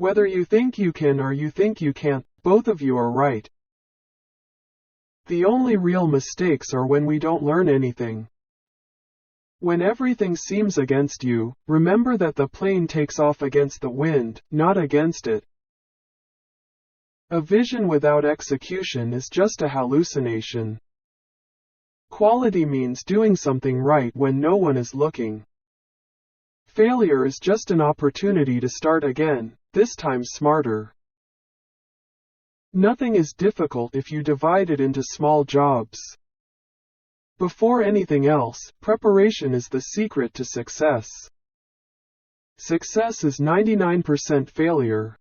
Whether you think you can or you think you can't, both of you are right. The only real mistakes are when we don't learn anything. When everything seems against you, remember that the plane takes off against the wind, not against it. A vision without execution is just a hallucination. Quality means doing something right when no one is looking. Failure is just an opportunity to start again, this time smarter. Nothing is difficult if you divide it into small jobs. Before anything else, preparation is the secret to success. Success is 99% failure.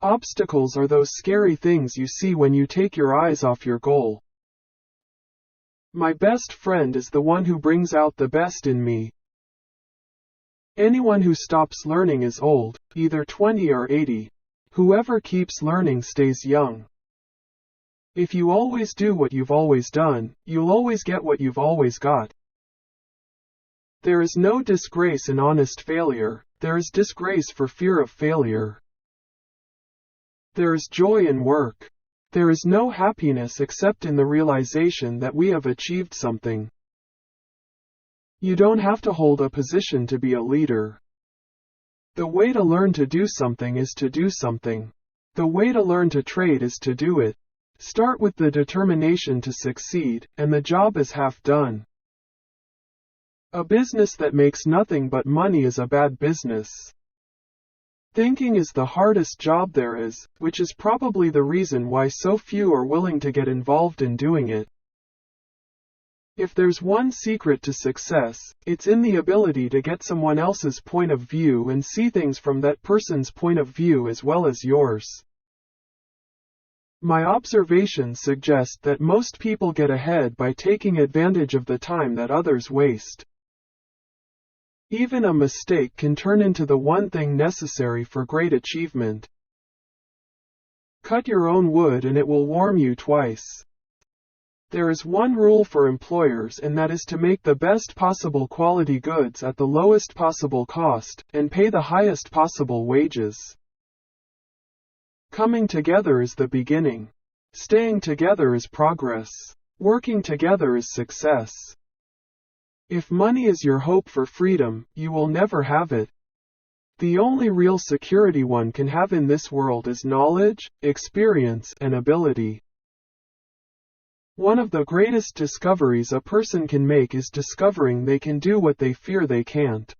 Obstacles are those scary things you see when you take your eyes off your goal. My best friend is the one who brings out the best in me. Anyone who stops learning is old, either 20 or 80. Whoever keeps learning stays young. If you always do what you've always done, you'll always get what you've always got. There is no disgrace in honest failure, there is disgrace for fear of failure. There is joy in work. There is no happiness except in the realization that we have achieved something. You don't have to hold a position to be a leader. The way to learn to do something is to do something. The way to learn to trade is to do it. Start with the determination to succeed, and the job is half done. A business that makes nothing but money is a bad business. Thinking is the hardest job there is, which is probably the reason why so few are willing to get involved in doing it. If there's one secret to success, it's in the ability to get someone else's point of view and see things from that person's point of view as well as yours. My observations suggest that most people get ahead by taking advantage of the time that others waste. Even a mistake can turn into the one thing necessary for great achievement. Cut your own wood and it will warm you twice. There is one rule for employers, and that is to make the best possible quality goods at the lowest possible cost, and pay the highest possible wages. Coming together is the beginning. Staying together is progress. Working together is success. If money is your hope for freedom, you will never have it. The only real security one can have in this world is knowledge, experience, and ability. One of the greatest discoveries a person can make is discovering they can do what they fear they can't.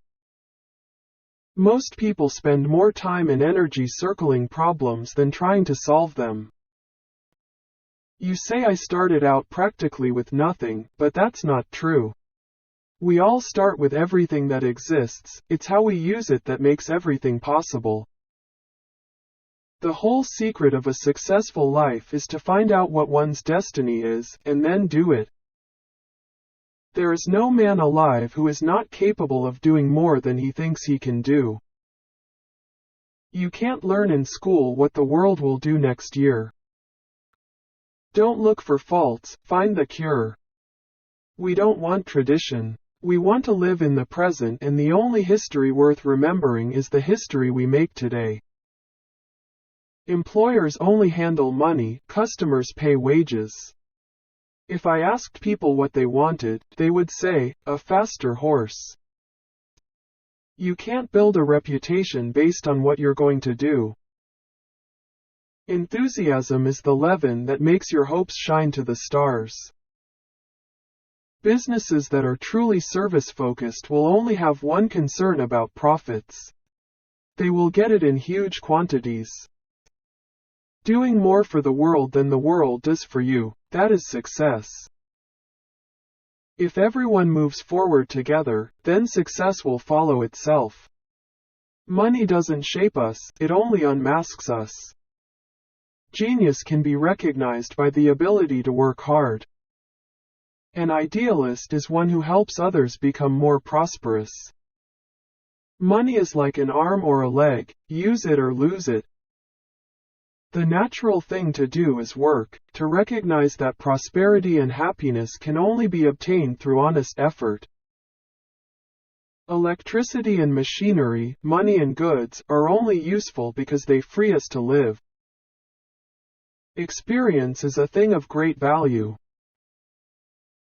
Most people spend more time and energy circling problems than trying to solve them. You say I started out practically with nothing, but that's not true. We all start with everything that exists, it's how we use it that makes everything possible. The whole secret of a successful life is to find out what one's destiny is, and then do it. There is no man alive who is not capable of doing more than he thinks he can do. You can't learn in school what the world will do next year. Don't look for faults, find the cure. We don't want tradition. We want to live in the present, and the only history worth remembering is the history we make today. Employers only handle money, customers pay wages. If I asked people what they wanted, they would say, a faster horse. You can't build a reputation based on what you're going to do. Enthusiasm is the leaven that makes your hopes shine to the stars. Businesses that are truly service-focused will only have one concern about profits. They will get it in huge quantities. Doing more for the world than the world does for you, that is success. If everyone moves forward together, then success will follow itself. Money doesn't shape us, it only unmasks us. Genius can be recognized by the ability to work hard. An idealist is one who helps others become more prosperous. Money is like an arm or a leg, use it or lose it. The natural thing to do is work, to recognize that prosperity and happiness can only be obtained through honest effort. Electricity and machinery, money and goods, are only useful because they free us to live. Experience is a thing of great value.